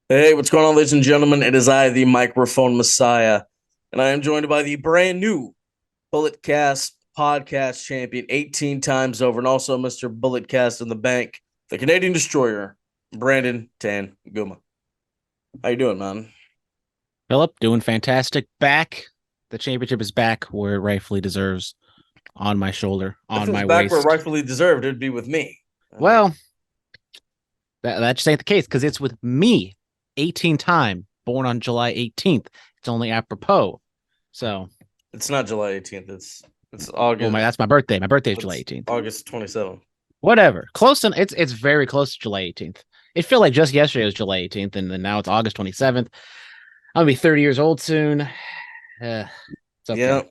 Hey, what's going on, ladies and gentlemen? It is I, the microphone messiah, and I am joined by the brand new Bulletcast podcast champion 18 times over, and also Mr. Bulletcast in the bank, the Canadian Destroyer, Brandon Tan Guma. How you doing, man? Phillip, doing fantastic. Back. The championship is back where it rightfully deserves, on my shoulder, If on it was my back where it waist. rightfully deserved, it'd be with me. I mean, Well, that just ain't the case because it's with me, 18 time, born on July 18th. It's only apropos. So, it's not July 18th. It's well, August. that's my birthday. My birthday is July It's 18th. August 27th. Whatever. Close to it's very close to July 18th. It felt like just yesterday was July 18th, and then now it's August 27th. I'll be 30 years old soon. It's Yeah, okay.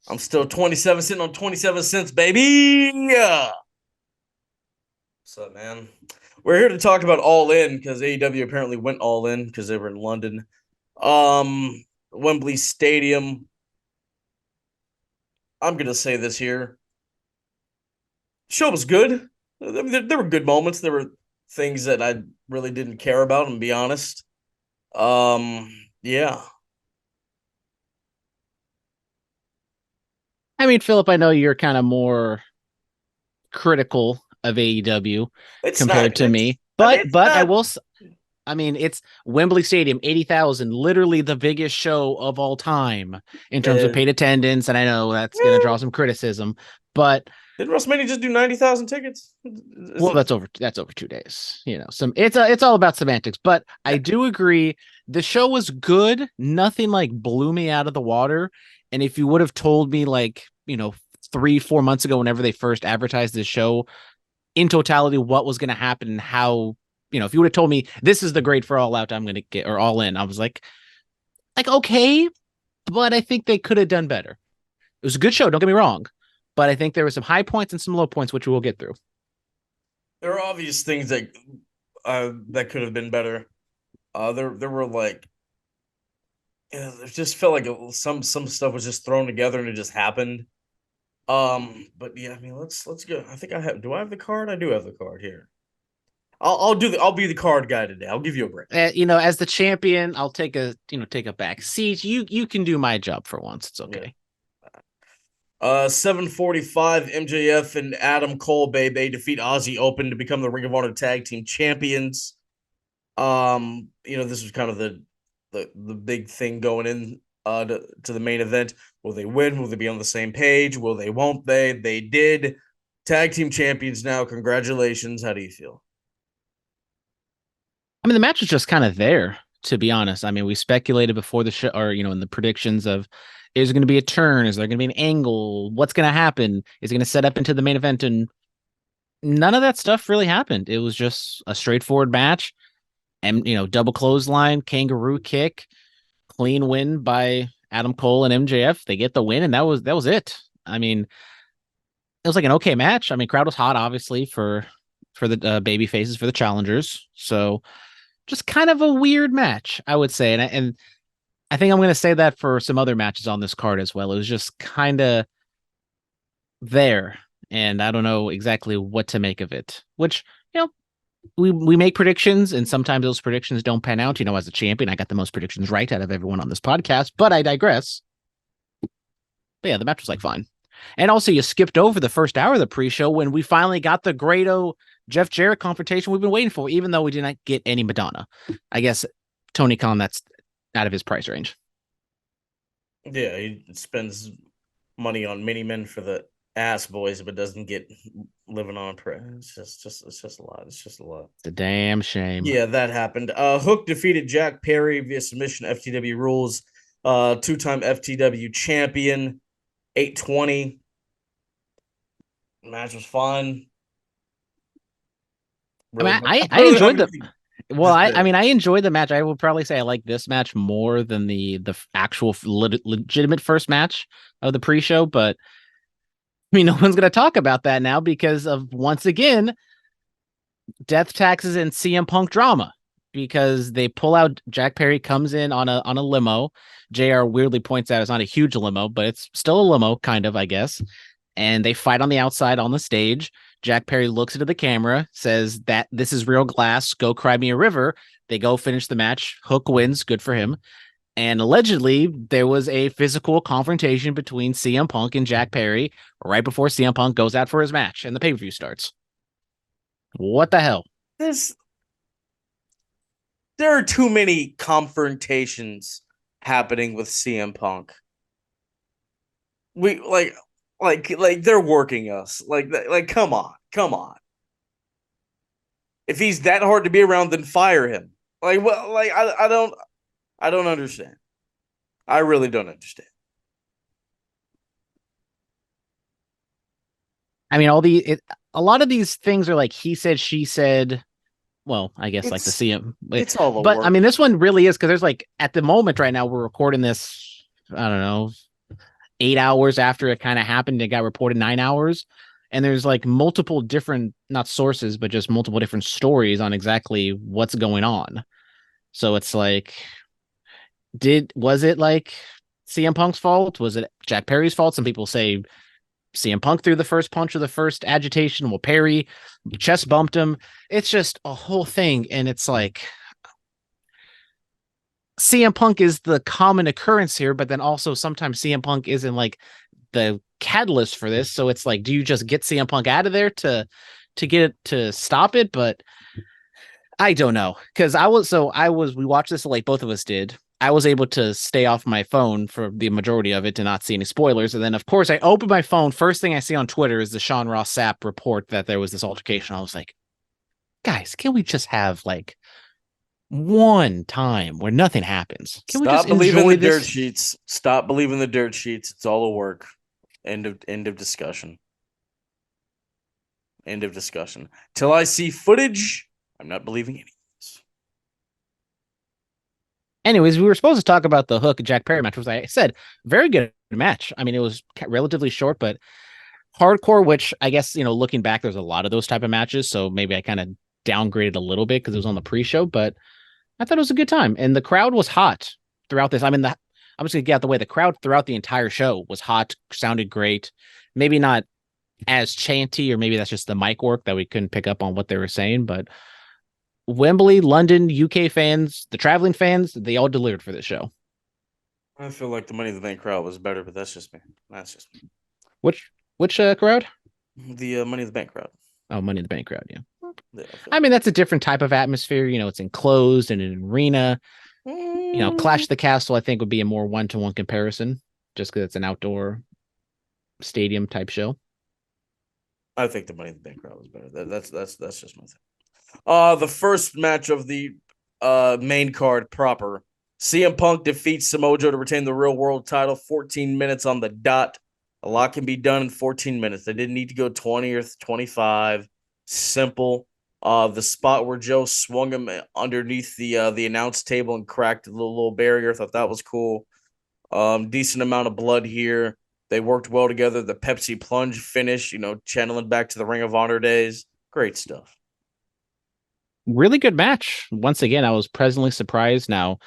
I'm still 27, sitting on 27 cents, baby. Yeah. What's up, man? We're here to talk about All In because AEW apparently went all in because they were in London. Wembley Stadium. I'm gonna say this here. Show was good. I mean, there were good moments. There were things that I really didn't care about, and be honest. Yeah, I mean, Philip, I know you're kind of more critical of AEW it's not. compared to It's. me. I mean, But it's but I not. will I mean, it's Wembley Stadium, 80,000, literally the biggest show of all time in terms of Uh, paid attendance, and I know that's going to eh, draw some criticism, but did WrestleMania just do 90,000 tickets? Is well, it? that's over 2 days. Some it's all about semantics, but Yeah. I do agree the show was good. Nothing like blew me out of the water. And if you would have told me 3, 4 months ago, whenever they first advertised this show, in totality what was going to happen and how, if you would have told me this is the grade for All Out I'm going to get, or All In, I was like okay, but I think they could have done better. It was a good show, don't get me wrong, but I think there were some high points and some low points which we will get through. There are obvious things that could have been better. There were like, yeah, it just felt like some stuff was just thrown together and it just happened. But yeah, I mean, let's go. I think I have. Do I have the card? I do have the card here. I'll be the card guy today. I'll give you a break. As the champion, I'll take a back seat. You can do my job for once. It's Yeah. okay. 7:45. MJF and Adam Cole Bay defeat Aussie Open to become the Ring of Honor Tag Team Champions. This was kind of the big thing going in to the main event. Will they win? Will they be on the same page? Will they? Won't they? They did. Tag team champions now. Congratulations. How do you feel? I mean, the match was just kind of there, to be honest. I mean, we speculated before the show, or in the predictions of, is there going to be a turn? Is there going to be an angle? What's going to happen? Is it going to set up into the main event? And none of that stuff really happened. It was just a straightforward match, and double clothesline, kangaroo kick, clean win by Adam Cole and MJF. They get the win, and that was it. I mean, it was like an okay match. I mean, crowd was hot, obviously, for the baby faces, for the challengers. So just kind of a weird match, I would say. And I think I'm going to say that for some other matches on this card as well. It was just kind of there, and I don't know exactly what to make of it. Which, we make predictions, and sometimes those predictions don't pan out. As a champion, I got the most predictions right out of everyone on this podcast, but I digress. But yeah, the match was like fine. And also, you skipped over the first hour of the pre-show when we finally got the Grado Jeff Jarrett confrontation we've been waiting for, even though we did not get any Madonna. I guess Tony Khan, that's out of his price range. Yeah, he spends money on mini men for the ass boys, but doesn't get living on. It's just a lot. It's just a lot. It's a damn shame. Yeah, that happened. Hook defeated Jack Perry via submission. FTW rules. Two-time FTW champion. 820. Match was fun. I mean, Really, I I don't have enjoyed the anything well. to I say. mean, I enjoyed the match. I would probably say I like this match more than the actual legitimate first match of the pre-show. But I mean, no one's going to talk about that now because of, once again, death taxes and CM Punk drama. Because they pull out, Jack Perry comes in on a limo. JR weirdly points out it's not a huge limo, but it's still a limo, kind of, I guess. And they fight on the outside on the stage. Jack Perry looks into the camera, says that this is real glass. Go cry me a river. They go finish the match. Hook wins. Good for him. And allegedly, there was a physical confrontation between CM Punk and Jack Perry right before CM Punk goes out for his match and the pay-per-view starts. What the hell? This There are too many confrontations happening with CM Punk. We like they're working us. Like come on. Come on. If he's that hard to be around, then fire him. I don't understand. I really don't understand. I mean, a lot of these things are like he said, she said. Well, I guess like the CM, It's all a but work. I mean, this one really is because there's like at the moment right now we're recording this. I don't know, 8 hours after it kind of happened. It got reported 9 hours, and there's like multiple different not sources, but just multiple different stories on exactly what's going on. So it's like, was it like CM Punk's fault? Was it Jack Perry's fault? Some people say CM Punk threw the first punch or the first agitation. Well, Perry chest bumped him. It's just a whole thing. And it's like CM Punk is the common occurrence here, but then also sometimes CM Punk isn't like the catalyst for this. So it's like, do you just get CM Punk out of there to get it to stop it? But I don't know. Cause we watched this like both of us did. I was able to stay off my phone for the majority of it to not see any spoilers. And then, of course, I opened my phone. First thing I see on Twitter is the Sean Ross Sapp report that there was this altercation. I was like, guys, can we just have like one time where nothing happens? Can we just Stop believing enjoy the dirt this? sheets. Stop believing the dirt sheets. It's all a work. End of discussion. End of discussion. Till I see footage, I'm not believing any of this. Anyways, we were supposed to talk about the Hook Jack Perry match, which I said, very good match. I mean, it was relatively short, but hardcore, which I guess, looking back, there's a lot of those type of matches. So maybe I kind of downgraded a little bit because it was on the pre-show, but I thought it was a good time. And the crowd was hot throughout this. I mean, I'm just going to get out the way. The crowd throughout the entire show was hot, sounded great. Maybe not as chanty, or maybe that's just the mic work that we couldn't pick up on what they were saying, but Wembley, London, UK fans, the traveling fans, they all delivered for this show. I feel like the Money in the Bank crowd was better, but that's just me. That's just me. Which crowd? The Money in the Bank crowd. Oh, Money in the Bank crowd, yeah. Yeah, I mean, that's a different type of atmosphere. It's enclosed in an arena. Clash the Castle, I think, would be a more one-to-one comparison, just because it's an outdoor stadium type show. I think the Money in the Bank crowd was better. That's just my thing. The first match of the main card proper. CM Punk defeats Samoa Joe to retain the real world title. 14 minutes on the dot. A lot can be done in 14 minutes. They didn't need to go 20 or 25. Simple. The spot where Joe swung him underneath the announce table and cracked the little barrier. I thought that was cool. Decent amount of blood here. They worked well together. The Pepsi plunge finish, channeling back to the Ring of Honor days. Great stuff. Really good match. Once again, I was pleasantly surprised. Now,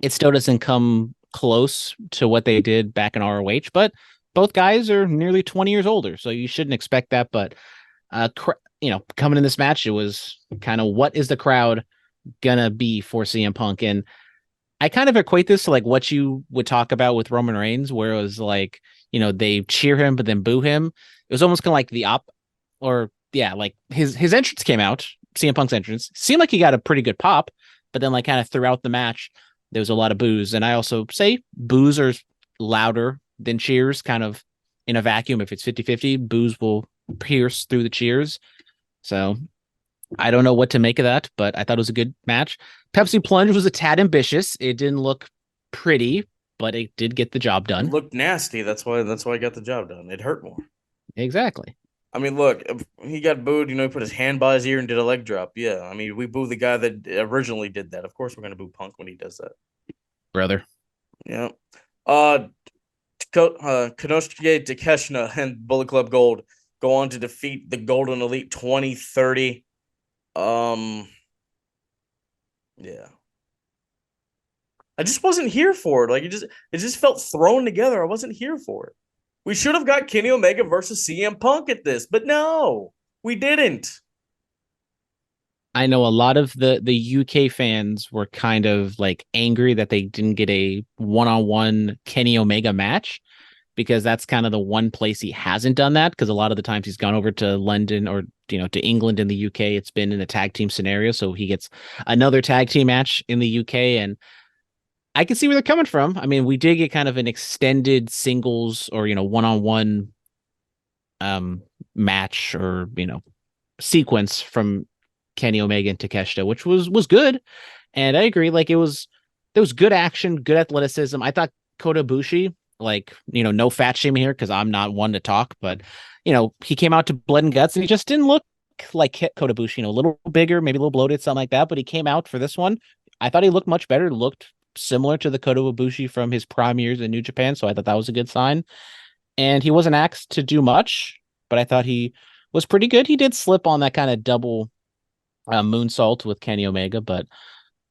it still doesn't come close to what they did back in ROH, but both guys are nearly 20 years older, so you shouldn't expect that. But, coming in this match, it was kind of, what is the crowd gonna be for CM Punk? And I kind of equate this to like what you would talk about with Roman Reigns, where it was like, they cheer him, but then boo him. It was almost kind of like like his entrance came out, CM Punk's entrance seemed like he got a pretty good pop, but then like kind of throughout the match, there was a lot of boos. And I also say boos are louder than cheers, kind of in a vacuum. If it's 50-50, boos will pierce through the cheers. So I don't know what to make of that, but I thought it was a good match. Pepsi Plunge was a tad ambitious. It didn't look pretty, but it did get the job done. It looked nasty. That's why I got the job done. It hurt more. Exactly. I mean, look, he got booed. He put his hand by his ear and did a leg drop. Yeah, I mean, we boo the guy that originally did that. Of course, we're gonna boo Punk when he does that, brother. Yeah. Konosuke Takeshita and Bullet Club Gold go on to defeat the Golden Elite 2030. Yeah. I just wasn't here for it. Like it just felt thrown together. I wasn't here for it. We should have got Kenny Omega versus CM Punk at this, but no, we didn't. I know a lot of the UK fans were kind of like angry that they didn't get a one-on-one Kenny Omega match because that's kind of the one place he hasn't done that because a lot of the times he's gone over to London or to England and the UK, it's been in a tag team scenario, so he gets another tag team match in the UK, and I can see where they're coming from. I mean, we did get kind of an extended singles or one-on-one um match or sequence from Kenny Omega and Takeshita, which was good. And I agree, like there was good action, good athleticism. I thought Kota Ibushi, like, no fat shaming here because I'm not one to talk, but he came out to Blood and Guts and he just didn't look like Kota Ibushi, a little bigger, maybe a little bloated, something like that. But he came out for this one. I thought he looked much better, looked similar to the Kota Ibushi from his prime years in New Japan. So I thought that was a good sign. And he wasn't asked to do much, but I thought he was pretty good. He did slip on that kind of double moonsault with Kenny Omega, but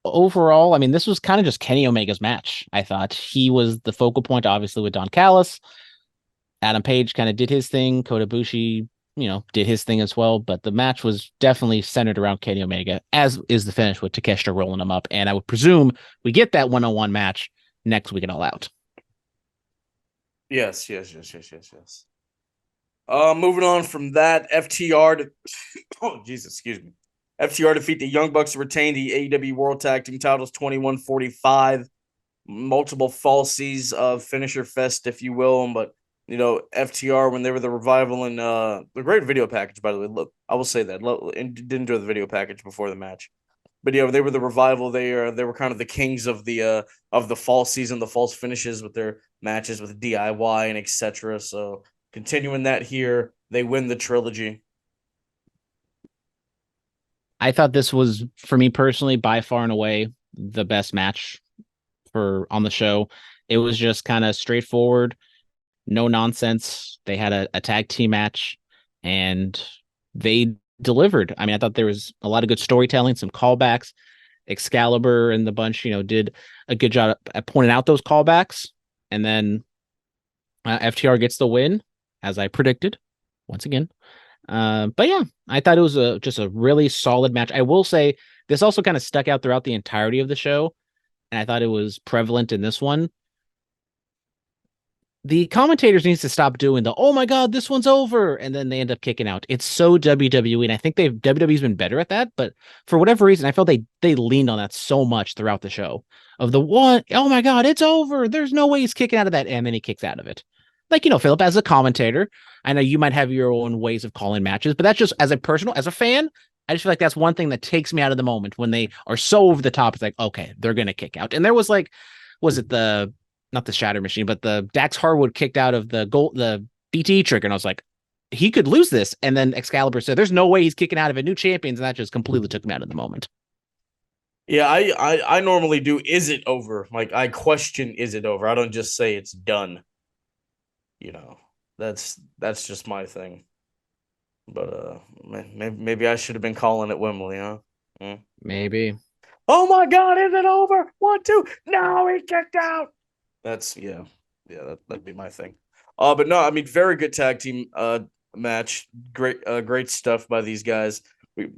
overall, I mean, this was kind of just Kenny Omega's match. I thought he was the focal point, obviously, with Don Callis. Adam Page kind of did his thing. Kota Ibushi, did his thing as well. But the match was definitely centered around Kenny Omega, as is the finish with Takeshita rolling him up. And I would presume we get that one-on-one match next week at All Out. Yes, yes, yes, yes, yes, yes. Moving on from that, FTR to oh Jesus, excuse me. FTR defeat the Young Bucks to retain the AEW World Tag Team titles 21-45. Multiple falsies of finisher fest, if you will. But FTR when they were the revival and the great video package, by the way. Look, I will say that. And did enjoy the video package before the match. But they were the revival. They were kind of the kings of the fall season, the false finishes with their matches with DIY and etc. So continuing that here, they win the trilogy. I thought this was, for me personally, by far and away the best match for on the show. It was just kind of straightforward, no nonsense. They had a tag team match and they delivered. I mean, I thought there was a lot of good storytelling, some callbacks. Excalibur and the bunch, did a good job at pointing out those callbacks. And then FTR gets the win, as I predicted, once again. But yeah, I thought it was just a really solid match. I will say this also kind of stuck out throughout the entirety of the show, and I thought it was prevalent in this one. The commentators needs to stop doing the "oh my god, this one's over" and then they end up kicking out. It's so WWE, and I think WWE's been better at that, but for whatever reason, I felt they leaned on that so much throughout the show. Of the one, "oh my god, it's over. There's no way he's kicking out of that," and then he kicks out of it. Like, Philip, as a commentator, I know you might have your own ways of calling matches, but that's just as a fan, I just feel like that's one thing that takes me out of the moment when they are so over the top. It's like, okay, they're gonna kick out. And there was like, was it the not the Shatter Machine, but the Dax Harwood kicked out of the BTE trick, and I was like, he could lose this. And then Excalibur said, "There's no way he's kicking out of it. New champions," and that just completely took me out of the moment. Yeah, I normally do. Is it over? Like I question, is it over? I don't just say it's done. You know, that's just my thing. But maybe I should have been calling it Wembley, huh? Mm. Maybe. Oh my God, is it over? 1, 2. No, he kicked out. That's that'd be my thing. But no, I mean, very good tag team match. Great stuff by these guys.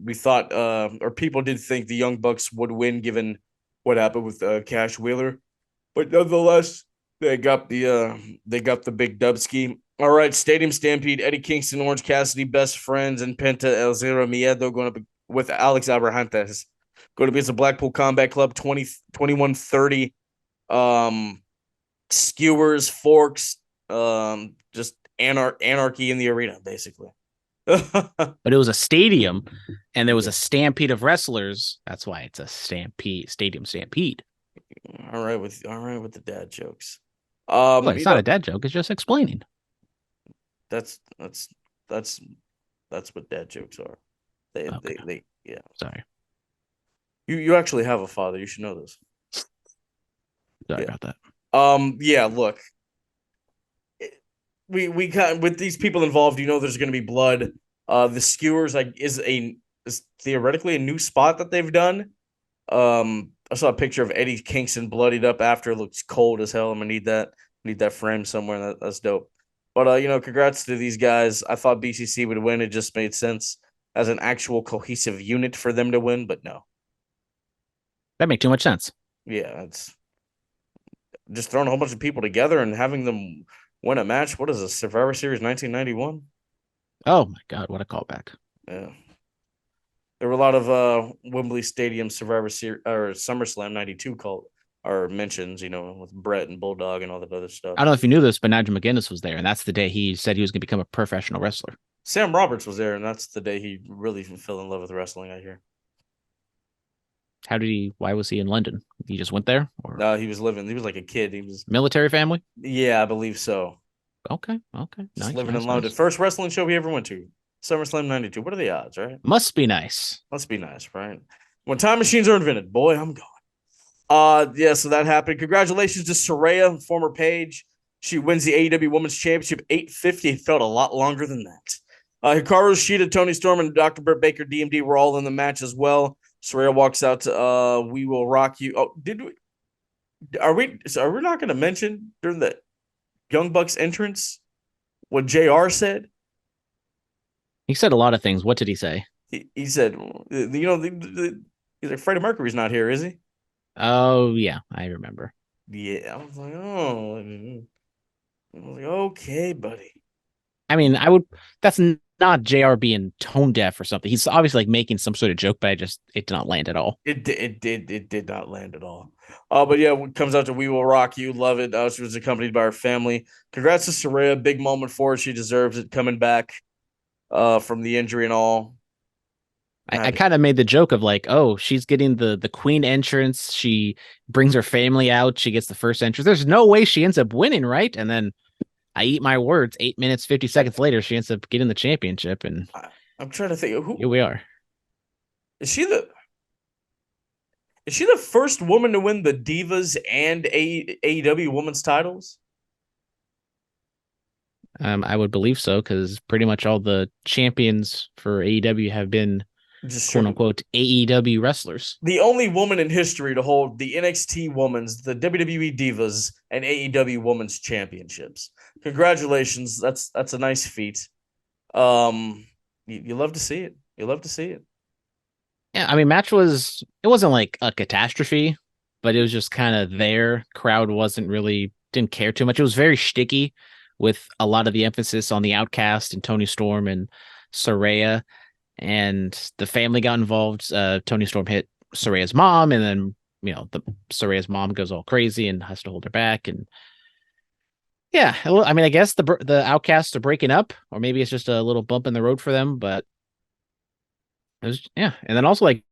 We thought or people did think the Young Bucks would win given what happened with Cash Wheeler, but nonetheless they got the big dub scheme. All right, Stadium Stampede, Eddie Kingston, Orange Cassidy, Best Friends, and Penta El Zero Miedo going up with Alex Abrahantes. Going to be the Blackpool Combat Club 21-30. Skewers, forks, just anarchy in the arena, basically. But it was a stadium and there was a stampede of wrestlers. That's why it's a stadium stampede. All right with the dad jokes. But it's not a dad joke, it's just explaining. That's that's what dad jokes are. They yeah. Sorry. You actually have a father. You should know this. Sorry about that. Yeah, look. We got with these people involved, there's going to be blood. The skewers is theoretically a new spot that they've done. I saw a picture of Eddie Kingston bloodied up after. It looks cold as hell. I'm gonna need that frame somewhere. That's dope. But congrats to these guys. I thought BCC would win. It just made sense. as an actual cohesive unit for them to win, but no. That make too much sense. Yeah, it's just throwing a whole bunch of people together and having them win a match. What is this? Survivor Series 1991? Oh my god, what a callback. Yeah. There were a lot of Wembley Stadium Survivor Series or SummerSlam 92 called or mentions, with Brett and Bulldog and all that other stuff. I don't know if you knew this, but Nigel McGuinness was there, and that's the day he said he was going to become a professional wrestler. Sam Roberts was there, and that's the day he really fell in love with wrestling, I hear. How did he? Why was he in London? He just went there, or He was like a kid. He was, military family? yeah, I believe so. Okay, okay, Just nice, living in nice, London. nice. First wrestling show he ever went to, SummerSlam 92. What are the odds, right? Must be nice. Must be nice, right? When time machines are invented, boy, I'm going. Yeah, so that happened. Congratulations to Saraya, former Paige. She wins the AEW Women's Championship 850. It felt a lot longer than that. Hikaru Shida, Tony Storm, and Dr. Britt Baker, DMD were all in the match as well. Saraya walks out to We Will Rock You. Oh, did we are we not gonna mention during the Young Bucks entrance what JR said? He said a lot of things. What did he say? He said, he's like, Freddie Mercury's not here, is he? Oh yeah, I remember. Yeah. I was like, oh, I was like, okay, buddy. I mean, I would. That's not Jr. being tone deaf or something. He's obviously like making some sort of joke, but it did not land at all. It did not land at all. But yeah, it comes out to We Will Rock You. Love it. She was accompanied by her family. Congrats to Saraya. Big moment for her. She deserves it coming back from the injury and all. I kind of made the joke of like, oh, she's getting the queen entrance. She brings her family out. She gets the first entrance. There's no way she ends up winning, right? And then I eat my words. 8 minutes, 50 seconds later, she ends up getting the championship, and I'm trying to think here who we are. is she the is she the first woman to win the Divas and AEW women's titles? I would believe so because pretty much all the champions for AEW have been Just quote strictly unquote AEW wrestlers. the only woman in history to hold the NXT Women's, the WWE Divas, and AEW Women's Championships. Congratulations. That's a nice feat. You love to see it. You love to see it. Yeah, I mean, it wasn't like a catastrophe, but it was just kind of there. Crowd wasn't really didn't care too much. It was very sticky with a lot of the emphasis on the Outcast and Tony Storm and Saraya, and the family got involved. Tony Storm hit Saraya's mom, and then the Saraya's mom goes all crazy and has to hold her back. And yeah, well, I mean, I guess the Outcasts are breaking up, or maybe it's just a little bump in the road for them. But it was yeah, and then also like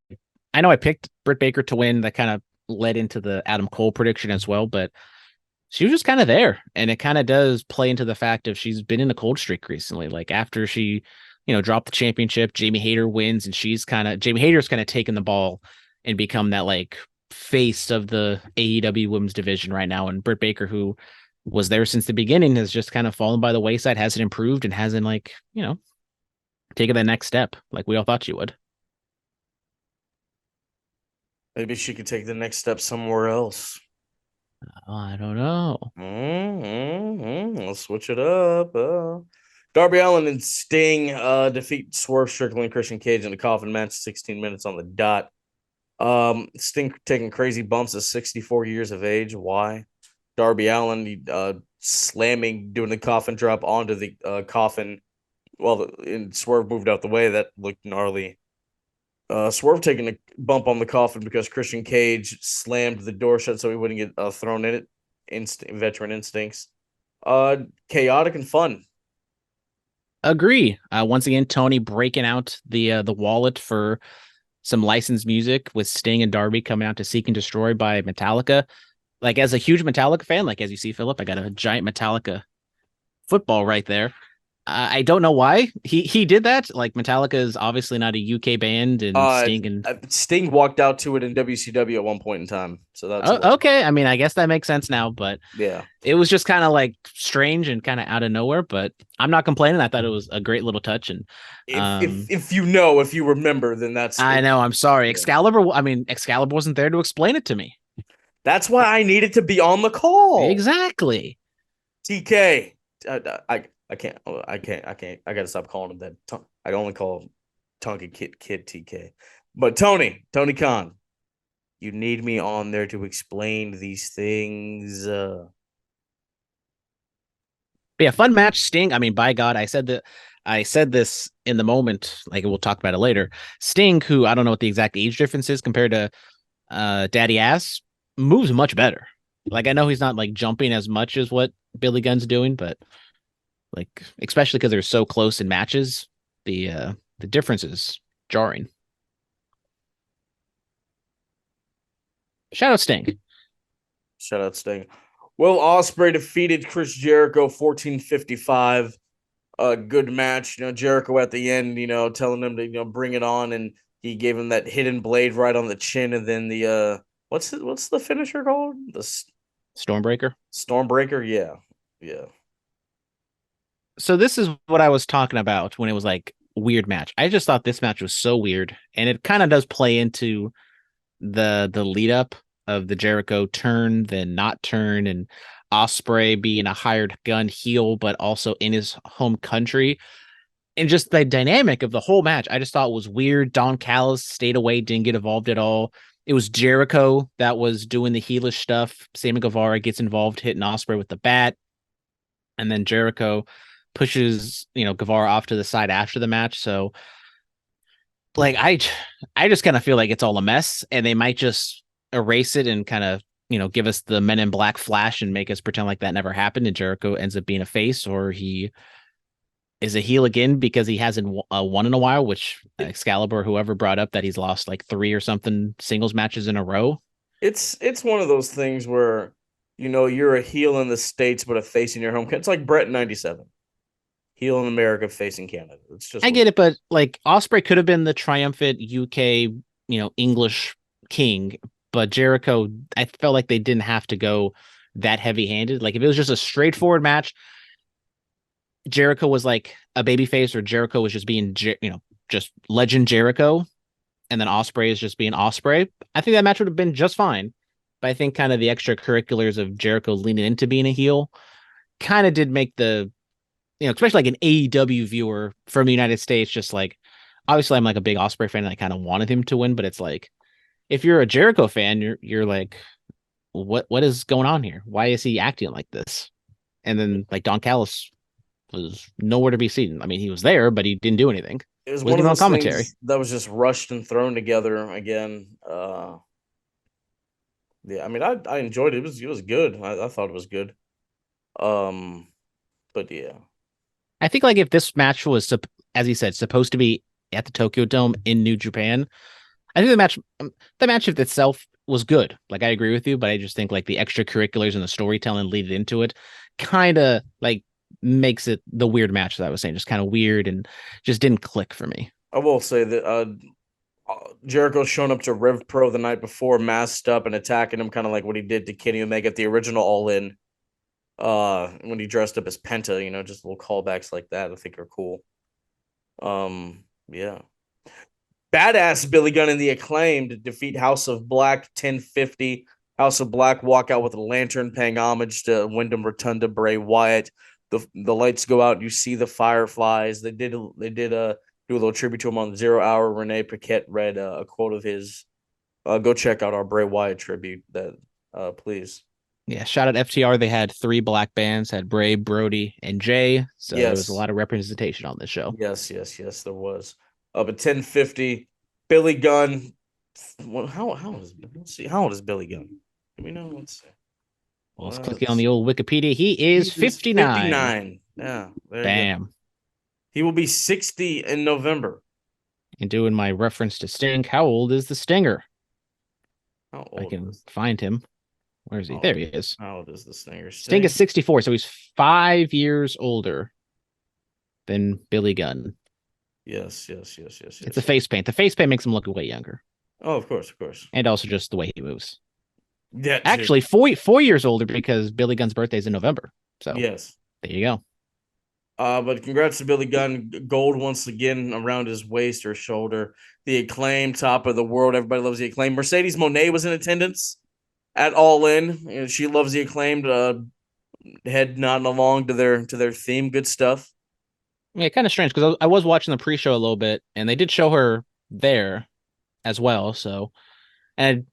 I know I picked Britt Baker to win. That kind of led into the Adam Cole prediction as well, but she was just kind of there, and it kind of does play into the fact of she's been in a cold streak recently. Like after she, dropped the championship, Jamie Hayter wins, and Jamie Hayter's kind of taken the ball and become that like face of the AEW women's division right now. And Britt Baker, who was there since the beginning, has just kind of fallen by the wayside, hasn't improved, and hasn't taken that next step like we all thought she would. Maybe she could take the next step somewhere else. I don't know. Let's switch it up. Darby Allin and Sting defeat Swerve Strickland and Christian Cage in a coffin match, 16 minutes on the dot. Sting taking crazy bumps at 64 years of age. Why? Darby Allin doing the coffin drop onto the coffin. Well, and Swerve moved out the way. That looked gnarly. Swerve taking a bump on the coffin because Christian Cage slammed the door shut so he wouldn't get thrown in it. Veteran instincts. Chaotic and fun. Agree. Once again, Tony breaking out the wallet for some licensed music with Sting and Darby coming out to Seek and Destroy by Metallica. Like as a huge Metallica fan, like as you see, Philip, I got a giant Metallica football right there. I don't know why he did that. Like Metallica is obviously not a UK band, and Sting walked out to it in WCW at one point in time. So that's okay. I mean, I guess that makes sense now, but yeah, it was just kind of like strange and kind of out of nowhere. But I'm not complaining. I thought it was a great little touch. And if you remember, then that's I know. I'm sorry, Excalibur. I mean, Excalibur wasn't there to explain it to me. That's why I needed to be on the call. Exactly. TK. I can't. I gotta stop calling him that. I only call talking kid TK. But Tony Khan, you need me on there to explain these things. But yeah, fun match. Sting. I mean, by God, I said this in the moment. Like we'll talk about it later. Sting, who I don't know what the exact age difference is compared to Daddy Ass, moves much better. Like I know he's not like jumping as much as what Billy Gunn's doing, but like especially because they're so close in matches, the difference is jarring. Shout out Sting. Shout out Sting. Will Ospreay defeated Chris Jericho 14:55. A good match. Jericho at the end, telling him to bring it on, and he gave him that hidden blade right on the chin, and then the what's the finisher called? The Stormbreaker. Stormbreaker. Yeah, yeah. So this is what I was talking about when it was like weird match. I just thought this match was so weird, and it kind of does play into the lead up of the Jericho turn, then not turn, and Osprey being a hired gun heel, but also in his home country. And just the dynamic of the whole match, I just thought was weird. Don Callis stayed away, didn't get involved at all. It was Jericho that was doing the heelish stuff. Sammy Guevara gets involved, hitting Osprey with the bat, and then Jericho pushes Guevara off to the side after the match. So like I just kind of feel like it's all a mess, and they might just erase it and kind of give us the Men in Black flash and make us pretend like that never happened, and Jericho ends up being a face, or he is a heel again because he hasn't won in a while, which Excalibur, whoever brought up that he's lost like 3 or something singles matches in a row. It's one of those things where you're a heel in the States but a face in your home. It's like Brett in '97, heel in America, face in Canada. It's just I get it, but like Osprey could have been the triumphant UK, English king, but Jericho, I felt like they didn't have to go that heavy handed. Like if it was just a straightforward match, Jericho was like a babyface, or Jericho was just being, just legend Jericho, and then Osprey is just being Osprey. I think that match would have been just fine. But I think kind of the extracurriculars of Jericho leaning into being a heel kind of did make the, especially like an AEW viewer from the United States, just like, obviously I'm like a big Osprey fan and I kind of wanted him to win, but it's like, if you're a Jericho fan, you're like, what is going on here? Why is he acting like this? And then like Don Callis was nowhere to be seen. I mean, he was there, but he didn't do anything. it was one Wasn't of even on those commentary. things that was just rushed and thrown together again. Yeah, I mean, I enjoyed it. It was good. I thought it was good. Um, but yeah, I think like if this match was, as he said, supposed to be at the Tokyo Dome in New Japan, I think the match of itself was good. Like I agree with you, but I just think like the extracurriculars and the storytelling leading into it kind of like makes it the weird match that I was saying, just kind of weird and just didn't click for me. I will say that Jericho showing up to Rev Pro the night before, masked up and attacking him, kind of like what he did to Kenny Omega at the original All In. When he dressed up as Penta, just little callbacks like that, I think are cool. Yeah. Badass Billy Gunn and the Acclaimed defeat House of Black 1050. House of Black walk out with a lantern paying homage to Wyndham Rotunda, Bray Wyatt. The lights go out, you see the fireflies. They did do a little tribute to him on 0 Hour. Renee Paquette read a quote of his. Go check out our Bray Wyatt tribute, that please. Yeah, shout out FTR. They had 3 black bands, had Bray, Brody, and Jay. So there was a Yes. lot of representation on this show. Yes, there was. But 1050, Billy Gunn. How old is Billy Gunn? Do we know? Let's see. Well, let's clicking on the old Wikipedia. He is 59. 59. Yeah, there you go. Bam. He will be 60 in November. And doing my reference to Sting, how old is the Stinger? How I old can is find him. Where is he? There he is. how old is the Stinger? Sting is 64, so he's 5 years older than Billy Gunn. Yes. It's a face paint. The face paint makes him look way younger. Oh, of course. And also just the way he moves. Yeah, Actually, 4 years older because Billy Gunn's birthday is in November. So yes. there you go. But congrats to Billy Gunn. Gold once again around his waist or shoulder. The Acclaim, top of the world. Everybody loves the Acclaim. Mercedes Monet was in attendance at All In. She loves the Acclaimed. Head nodding along to their theme. Good stuff. Yeah, kind of strange because I was watching the pre-show a little bit, and they did show her there as well. So, and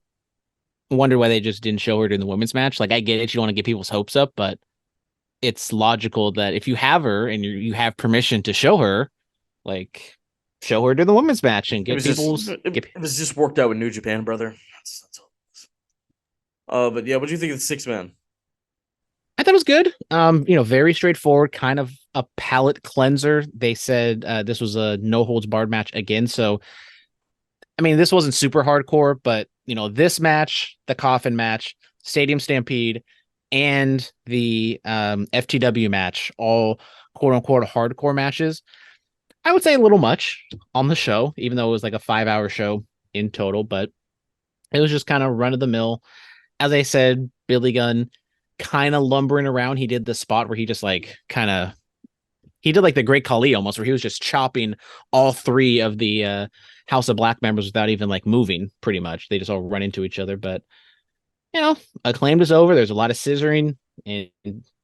I wonder why they just didn't show her during the women's match. Like, I get it, you don't want to get people's hopes up, but it's logical that if you have her and you have permission to show her, like, show her during the women's match and It get was just people's get. it was just worked out with New Japan, brother. That's all. But yeah, what do you think of the six man? I thought it was good. Very straightforward, kind of a palate cleanser. They said this was a no holds barred match again, so I mean, this wasn't super hardcore, but this match, the coffin match, Stadium Stampede, and the FTW match, all quote unquote hardcore matches. I would say a little much on the show, even though it was like a 5 hour show in total, but it was just kind of run of the mill. As I said, Billy Gunn kind of lumbering around. He did the spot where he just like kind of he did like the Great Khali almost, where he was just chopping all three of the House of Black members without even like moving. Pretty much, they just all run into each other. But Acclaimed is over. There's a lot of scissoring, and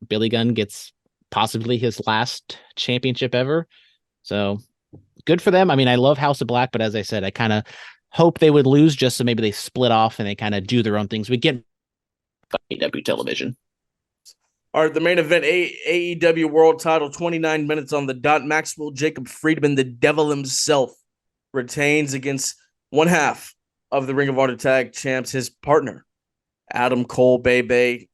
Billy Gunn gets possibly his last championship ever. So good for them. I mean, I love House of Black, but as I said, I kind of hope they would lose just so maybe they split off and they kind of do their own things. We get AEW television. All right, the main event, AEW World Title, 29 minutes on the dot. Maxwell Jacob Friedman, the devil himself, retains against one half of the Ring of Honor Tag Champs, his partner, Adam Cole, Bebe.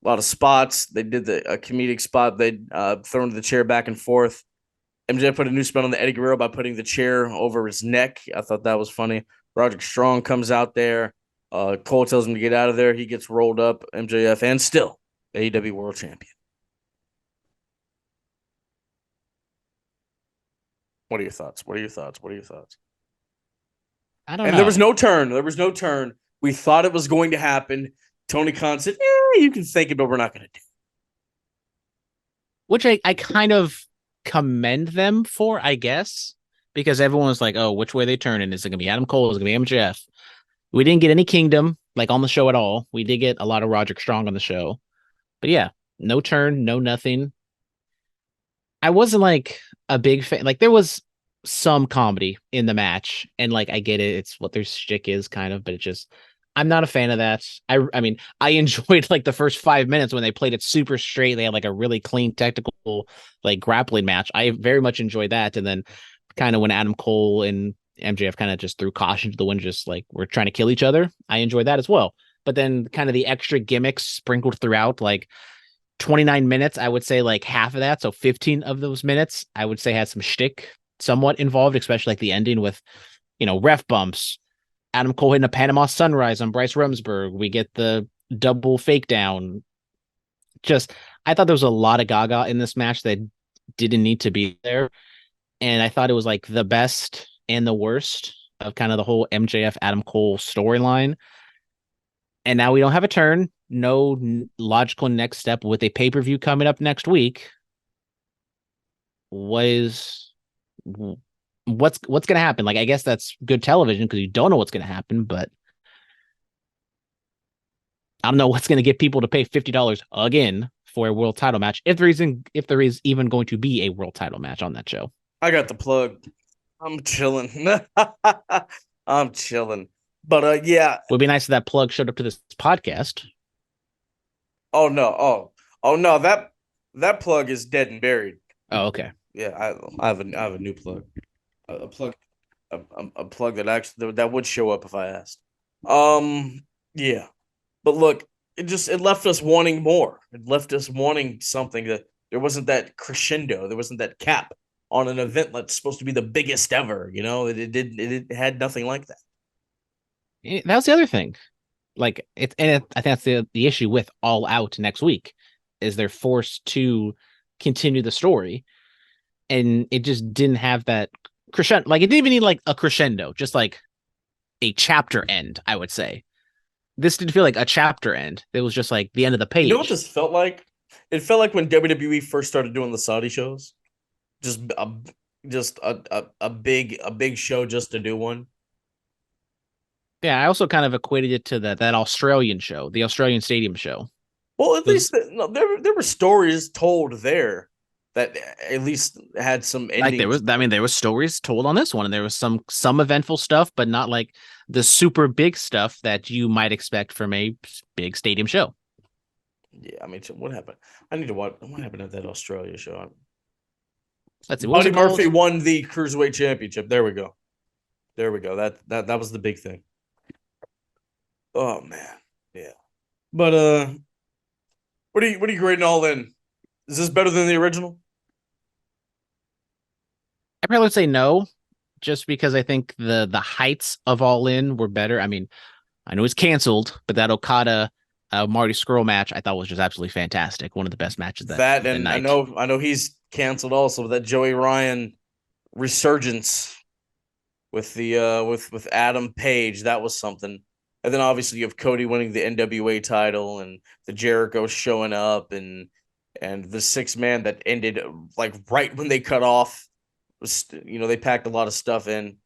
A lot of spots. They did a comedic spot. They'd thrown the chair back and forth. MJ put a new spin on the Eddie Guerrero by putting the chair over his neck. I thought that was funny. Roderick Strong comes out there. Cole tells him to get out of there. He gets rolled up, MJF, and still AEW World Champion. What are your thoughts? What are your thoughts? What are your thoughts? I don't And there know. was no turn. There was no turn. We thought it was going to happen. Tony Khan said, "Yeah, you can think it, but we're not going to do it." Which I kind of commend them for, I guess, because everyone was like, oh, which way they turning? Is it going to be Adam Cole? Is it going to be MJF? We didn't get any Kingdom like on the show at all. We did get a lot of Roderick Strong on the show. But yeah, no turn, no nothing. I wasn't like a big fan. Like there was some comedy in the match, and like I get it, it's what their shtick is kind of, but it just I'm not a fan of that. I mean, I enjoyed like the first 5 minutes when they played it super straight. They had like a really clean technical like grappling match. I very much enjoyed that. And then kind of when Adam Cole and MJF kind of just threw caution to the wind, just like we're trying to kill each other. I enjoyed that as well. But then kind of the extra gimmicks sprinkled throughout, like 29 minutes, I would say like half of that. So 15 of those minutes, I would say had some shtick somewhat involved, especially like the ending with, ref bumps, Adam Cole hitting a Panama Sunrise on Bryce Remsburg. We get the double fake down. Just, I thought there was a lot of gaga in this match that didn't need to be there. And I thought it was like the best and the worst of kind of the whole MJF Adam Cole storyline. And now we don't have a turn. No logical next step with a pay per view coming up next week. Was what's going to happen? Like, I guess that's good television because you don't know what's going to happen, but I don't know what's going to get people to pay $50 again for a world title match if there is even going to be a world title match on that show. I got the plug. I'm chilling. I'm chilling. But yeah. Would be nice if that plug showed up to this podcast. Oh no. Oh no. That plug is dead and buried. Oh, okay. Yeah, I have a new plug. A plug a plug that actually that would show up if I asked. Yeah. But look, it left us wanting more. It left us wanting something that there wasn't that crescendo, there wasn't that cap on an event that's supposed to be the biggest ever. It had nothing like that. That was the other thing. Like I think that's the issue with All Out next week is they're forced to continue the story, and it just didn't have that crescendo. Like it didn't even need like a crescendo, just like a chapter end. I would say this didn't feel like a chapter end. It was just like the end of the page. You know what this felt like? It felt like when WWE first started doing the Saudi shows, just a big show just to do one. Yeah, I also kind of equated it to that Australian show, the Australian Stadium show. Well, at least no, there were stories told there. that at least had some Like there endings. was, I mean, there was stories told on this one, and there was some eventful stuff, but not like the super big stuff that you might expect from a big stadium show. Yeah, I mean, what happened? I need to watch. What happened at that Australia show? Let's see, what was Buddy it Murphy called? won the cruiserweight championship. There we go. There we go. That was the big thing. Oh man, yeah. But what are you grading All In? Is this better than the original? I probably would say no, just because I think the heights of All In were better. I mean, I know it's canceled, but that Okada Marty Skrull match I thought was just absolutely fantastic. One of the best matches that That the and I night. know I know he's canceled also. That Joey Ryan resurgence with Adam Page, that was something. And then obviously you have Cody winning the NWA title and the Jericho showing up and the 6 man that ended like right when they cut off. Was, they packed a lot of stuff in.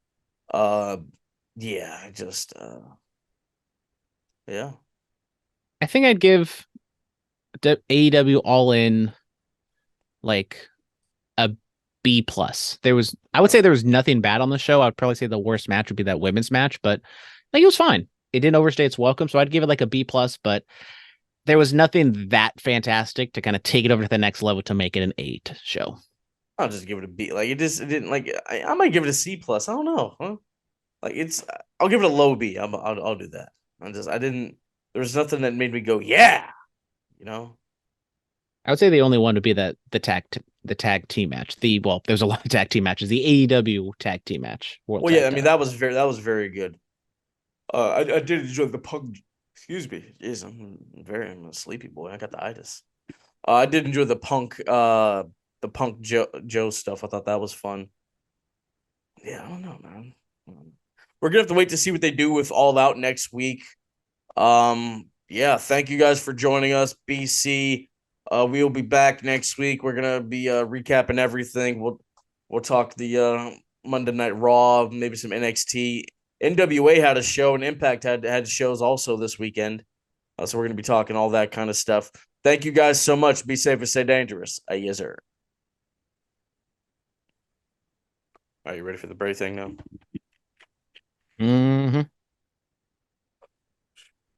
Uh, yeah, just yeah. I think I'd give AEW All In like a B plus. I would say there was nothing bad on the show. I'd probably say the worst match would be that women's match, but like it was fine. It didn't overstay its welcome, so I'd give it like a B plus. But there was nothing that fantastic to kind of take it over to the next level to make it an 8 show. I'll just give it a B. Like it didn't like. I might give it a C plus. I don't know. Huh? Like I'll give it a low B. I'll do that. I didn't. There was nothing that made me go yeah. You know. I would say the only one would be that the tag team match. There's a lot of tag team matches. The AEW tag team match, World Well, yeah. Tag I mean Title. that was very good. I did enjoy the punk. Excuse me. Jeez, I'm a sleepy boy. I got the itis. I did enjoy the punk Joe stuff. I thought that was fun. Yeah, I don't know, man. We're gonna have to wait to see what they do with All Out next week. Yeah, thank you guys for joining us, BC. We will be back next week. We're gonna be recapping everything. We'll talk the Monday Night Raw, maybe some NXT. NWA had a show, and Impact had shows also this weekend. So we're gonna be talking all that kind of stuff. Thank you guys so much. Be safe and stay dangerous. Yes, sir. Are you ready for the Bray thing now?